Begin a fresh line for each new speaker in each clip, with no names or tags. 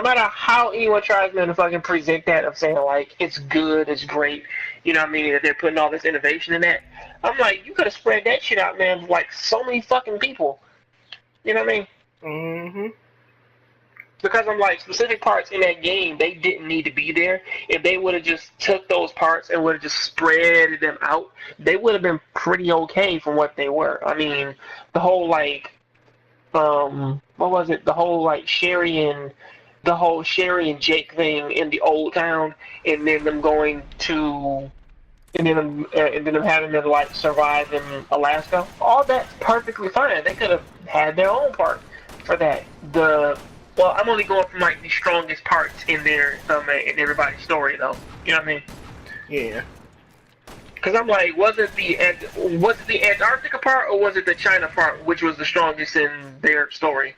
matter how anyone tries, man, to fucking present that of saying like it's good, it's great, you know what I mean, that they're putting all this innovation in that. I'm like, you could have spread that shit out, man, with like so many fucking people. You know what I mean?
Mm-hmm.
Because I'm like, specific parts in that game, they didn't need to be there. If they would have just took those parts and would have just spread them out, they would have been pretty okay from what they were. I mean, the whole like, what was it? The whole like Sherry and Jake thing in the old town, and then them going to, and then them having to like survive in Alaska. All that's perfectly fine. They could have had their own part for that. Well, I'm only going from like the strongest parts in their in everybody's story, though. You know what I mean?
Yeah.
Because I'm like, was it the Antarctica part or was it the China part, which was the strongest in their story?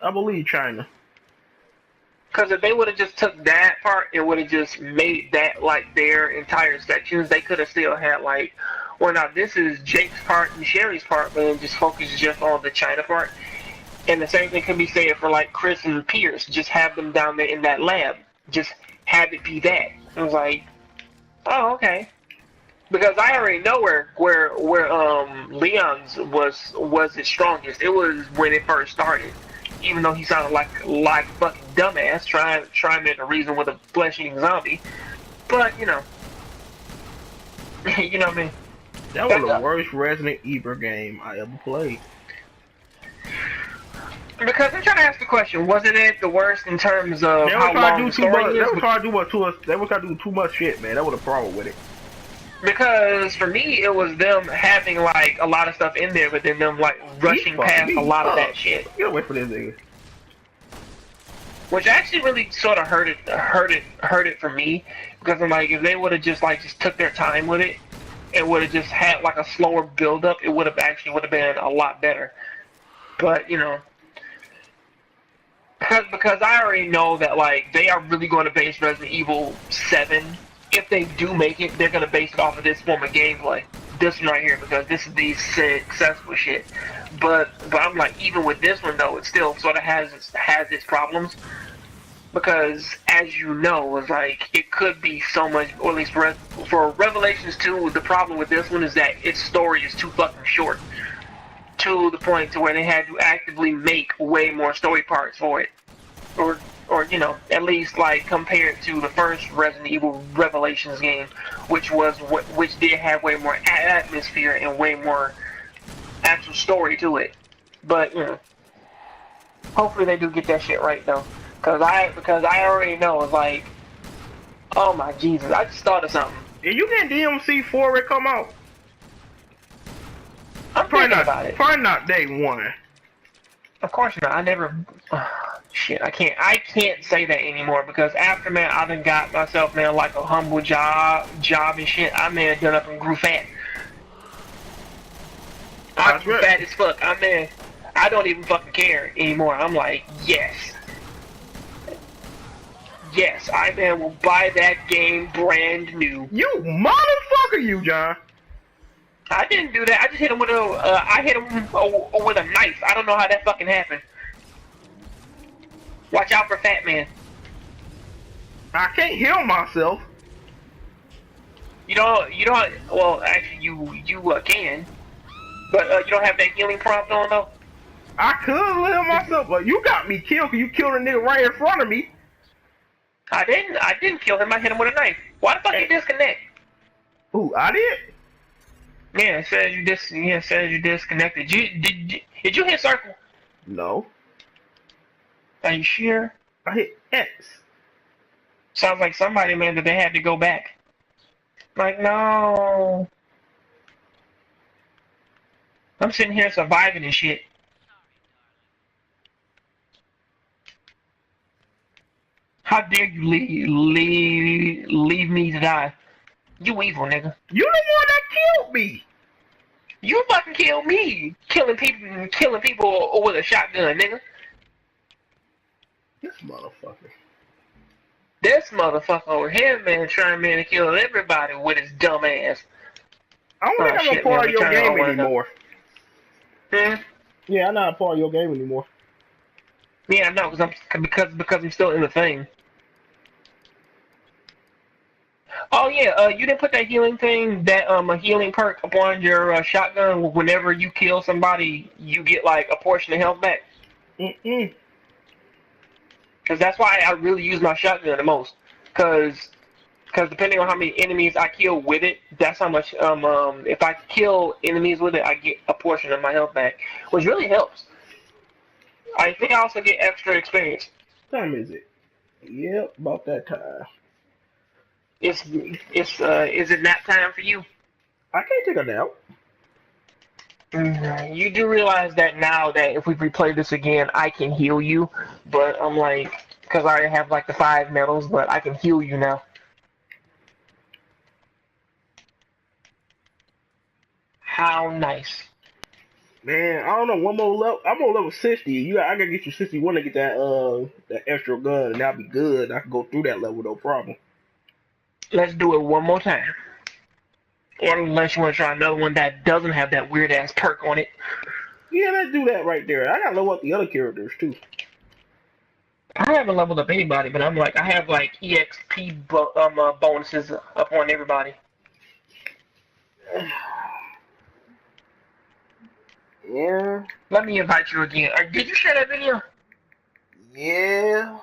I believe China.
Because if they would have just took that part and would have just made that like their entire sections, they could have still had like, well, now this is Jake's part and Sherry's part, but then just focus just on the China part. And the same thing can be said for like Chris and Pierce. Just have them down there in that lab. Just have it be that. It was like, oh, okay. Because I already know where Leon's was his strongest. It was when it first started. Even though he sounded like fucking dumbass trying to reason with a flesh-eating zombie. But you know what I mean.
That was the worst Resident Evil game I ever played.
Because I'm trying to ask the question, wasn't it the worst in terms of how long the story is?
They were trying to do too much shit, man. That was a problem with it.
Because for me, it was them having like a lot of stuff in there, but then them like rushing past a lot of that shit.
Get away from this nigga.
Which actually really sort of hurt it for me, because I'm like, if they would have just took their time with it, and would have just had like a slower build up, it would have been a lot better. But you know. Because I already know that like they are really going to base Resident Evil 7. If they do make it, they're going to base it off of this form of gameplay. This one right here, because this is the successful shit. But I'm like, even with this one though, it still sort of has its problems. Because as you know, it's like it could be so much, or at least for Revelations 2, the problem with this one is that its story is too fucking short. To the point to where they had to actively make way more story parts for it, or you know, at least like compared to the first Resident Evil Revelations game, which did have way more atmosphere and way more actual story to it. But you know, hopefully they do get that shit right though, because I already know it's like, oh my Jesus, I just thought of something.
Yeah, you get DMC 4 it come out.
I'm thinking about it.
Probably not day one.
Of course not. I never. Shit, I can't say that anymore because after man, I done got myself man like a humble job and shit. I man done up and grew fat. I grew fat as fuck. I don't even fucking care anymore. I'm like, yes, I man will buy that game brand new.
You motherfucker, you John.
I didn't do that. I just hit him with with a knife. I don't know how that fucking happened. Watch out for Fat Man.
I can't heal myself.
You don't. Well, actually, you can, but you don't have that healing prompt on though.
I could heal myself, but you got me killed because you killed a nigga right in front of me.
I didn't kill him. I hit him with a knife. Why the fuck you disconnect?
Ooh, I did.
Yeah, it says you disconnected. Did you hit circle?
No.
Are you sure?
I hit X.
Sounds like somebody, man, that they had to go back. Like, no. I'm sitting here surviving and shit. How dare you leave me to die? You evil nigga.
You the one that killed me.
You fucking killed me. Killing people with a shotgun, nigga. This motherfucker over here, man, trying to kill everybody with his dumb ass.
I don't think I'm a part of your game anymore.
Hmm?
Yeah, I'm not a part of your game anymore.
Yeah, no, because I'm still in the thing. Oh yeah, you didn't put that healing thing, that a healing perk upon your shotgun. Whenever you kill somebody, you get like a portion of health back.
Mm-mm.
Because that's why I really use my shotgun the most. Because depending on how many enemies I kill with it, that's how much. If I kill enemies with it, I get a portion of my health back, which really helps. I think I also get extra experience.
What time is it? Yep, about that time.
Is it nap time for you?
I can't take a nap.
You do realize that now that if we replay this again, I can heal you, but I'm like, because I already have like the 5 medals, but I can heal you now. How nice.
Man, I don't know. One more level. I'm on level 60. I gotta get you 61 to get that extra gun, and that'll be good. I can go through that level, no problem.
Let's do it one more time. Or unless you want to try another one that doesn't have that weird ass perk on it.
Yeah, let's do that right there. I gotta level up the other characters too.
I haven't leveled up anybody, but I'm like, I have like EXP bonuses upon everybody.
Yeah.
Let me invite you again. Did you share that video?
Yeah.